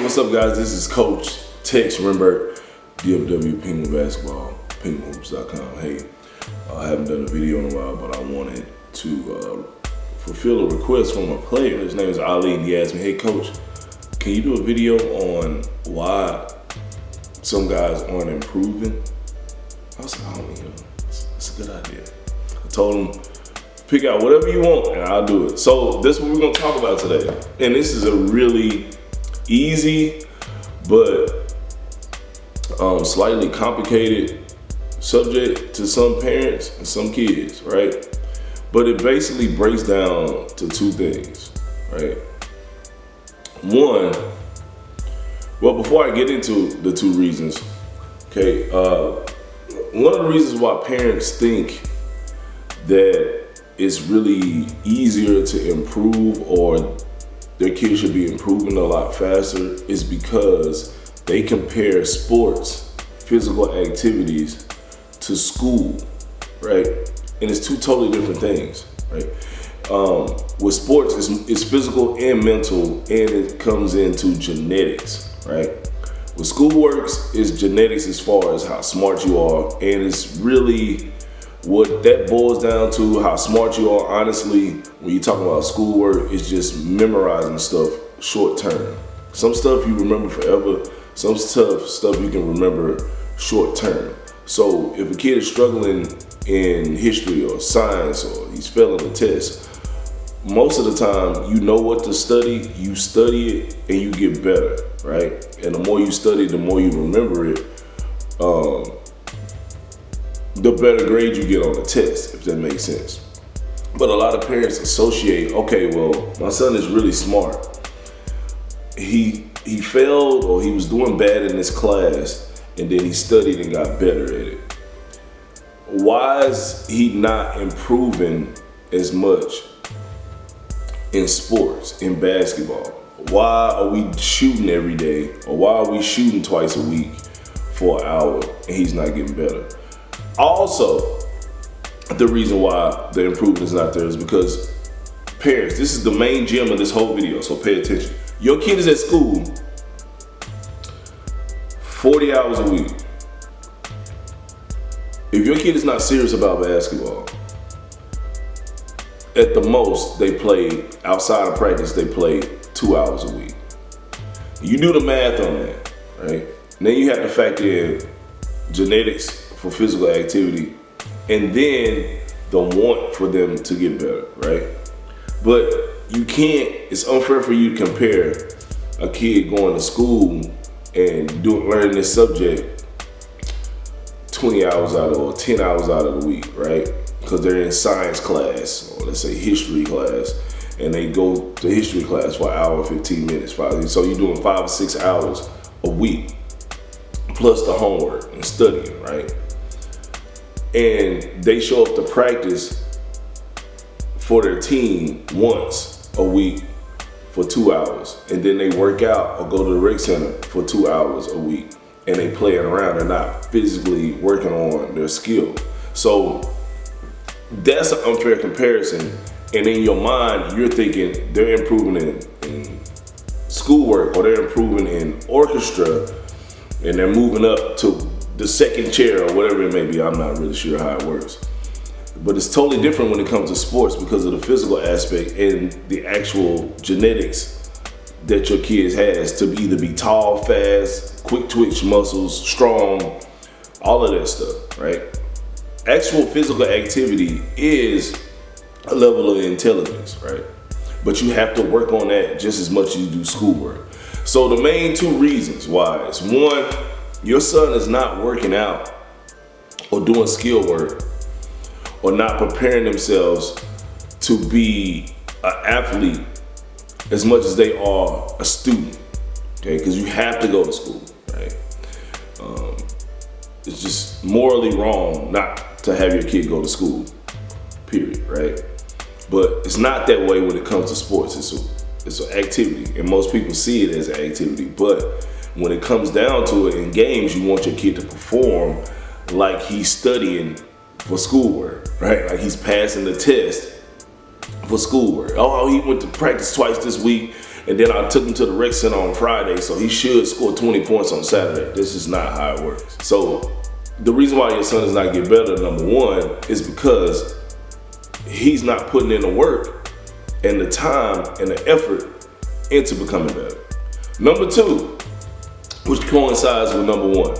What's up, guys? This is Coach Tex Rimbert, DFW Penguin Basketball, penguinhoops.com. Hey, I haven't done a video in a while, but I wanted to fulfill a request from a player. His name is Ali, and he asked me, hey, Coach, can you do a video on why some guys aren't improving? I was like, it's a good idea. I told him, pick out whatever you want and I'll do it. So this is what we're gonna talk about today. And this is a really easy but slightly complicated subject to some parents and some kids, right? But it basically breaks down to two things, right? One, well, before I get into the two reasons, okay, one of the reasons why parents think that it's really easier to improve or their kids should be improving a lot faster is because they compare sports, physical activities to school, right? And it's two totally different things, right? With sports, it's physical and mental, and it comes into genetics, right? With schoolwork, it's genetics as far as how smart you are, and it's really what that boils down to, how smart you are. Honestly, when you talk about schoolwork, it's just memorizing stuff short term. Some stuff you remember forever, some stuff you can remember short term. So if a kid is struggling in history or science or he's failing a test, most of the time you know what to study, you study it and you get better, right? And the more you study, the more you remember it, the better grade you get on the test, if that makes sense. But a lot of parents associate, okay, well, my son is really smart. He failed or he was doing bad in this class and then he studied and got better at it. Why is he not improving as much in sports, in basketball? Why are we shooting every day, or why are we shooting twice a week for an hour and he's not getting better? Also, the reason why the improvement is not there is because parents, this is the main gem of this whole video, so pay attention. Your kid is at school 40 hours a week. If your kid is not serious about basketball, at the most, they play, outside of practice, they play 2 hours a week. You do the math on that, right? And then you have to factor in genetics for physical activity, and then the want for them to get better, right? But you can't, it's unfair for you to compare a kid going to school and learning this subject 20 hours out of, or 10 hours out of the week, right? Because they're in science class, or let's say history class, and they go to history class for an hour, 15 minutes, so you're doing 5 or 6 hours a week, plus the homework and studying, right? And they show up to practice for their team once a week for 2 hours. And then they work out or go to the rec center for 2 hours a week. And they playing around. They're not physically working on their skill. So that's an unfair comparison. And in your mind, you're thinking they're improving in schoolwork, or they're improving in orchestra, and they're moving up to the second chair or whatever it may be. I'm not really sure how it works. But it's totally different when it comes to sports because of the physical aspect and the actual genetics that your kids has to either be tall, fast, quick twitch muscles, strong, all of that stuff, right? Actual physical activity is a level of intelligence, right? But you have to work on that just as much as you do schoolwork. So the main two reasons why is, one, your son is not working out or doing skill work or not preparing themselves to be an athlete as much as they are a student, okay? Because you have to go to school, right? It's just morally wrong not to have your kid go to school, period, right? But it's not that way when it comes to sports. It's an activity, and most people see it as an activity, but when it comes down to it in games, you want your kid to perform like he's studying for schoolwork, right? Like he's passing the test for schoolwork. Oh, he went to practice twice this week, and then I took him to the rec center on Friday, so he should score 20 points on Saturday. This is not how it works. So the reason why your son does not get better, number one, is because he's not putting in the work and the time and the effort into becoming better. Number two, which coincides with number one,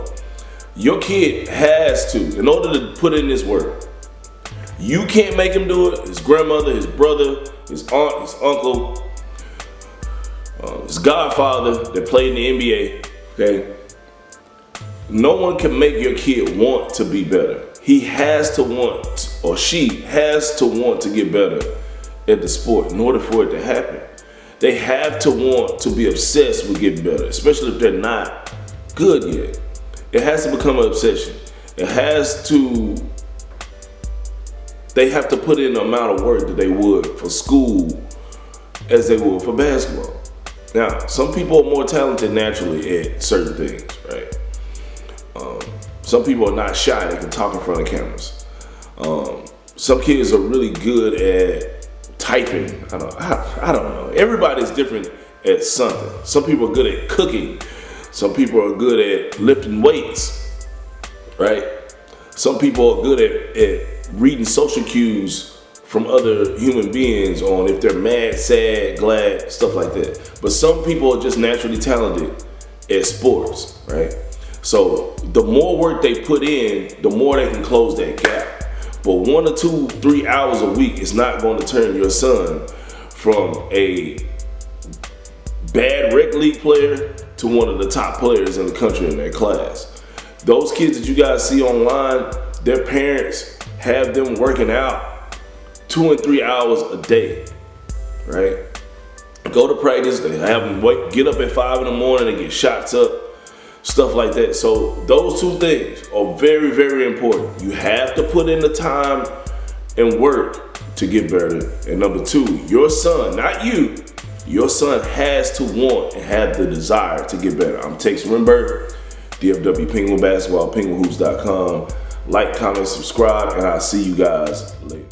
your kid has to, in order to put in this work, you can't make him do it. His grandmother, his brother, his aunt, his uncle, his godfather that played in the NBA, okay? No one can make your kid want to be better. He has to want, or she has to want to get better at the sport in order for it to happen. They have to want to be obsessed with getting better, especially if they're not good yet. It has to become an obsession. They have to put in the amount of work that they would for school as they would for basketball. Now, some people are more talented naturally at certain things, right? Some people are not shy, they can talk in front of cameras. Some kids are really good at typing. I don't know. Everybody's different at something. Some people are good at cooking. Some people are good at lifting weights, right? Some people are good at reading social cues from other human beings on if they're mad, sad, glad, stuff like that. But some people are just naturally talented at sports, right? So the more work they put in, the more they can close that gap. But 1 or 2, 3 hours a week is not going to turn your son from a bad rec league player to one of the top players in the country in their class. Those kids that you guys see online, their parents have them working out 2 and 3 hours a day, right? Go to practice, they have them get up at 5 in the morning and get shots up, stuff like that. So those two things are very, very important. You have to put in the time and work to get better. And number two, your son, not you, your son has to want and have the desire to get better. I'm Tex Renberg, DFW Penguin Basketball, penguinhoops.com. Like, comment, subscribe, and I'll see you guys later.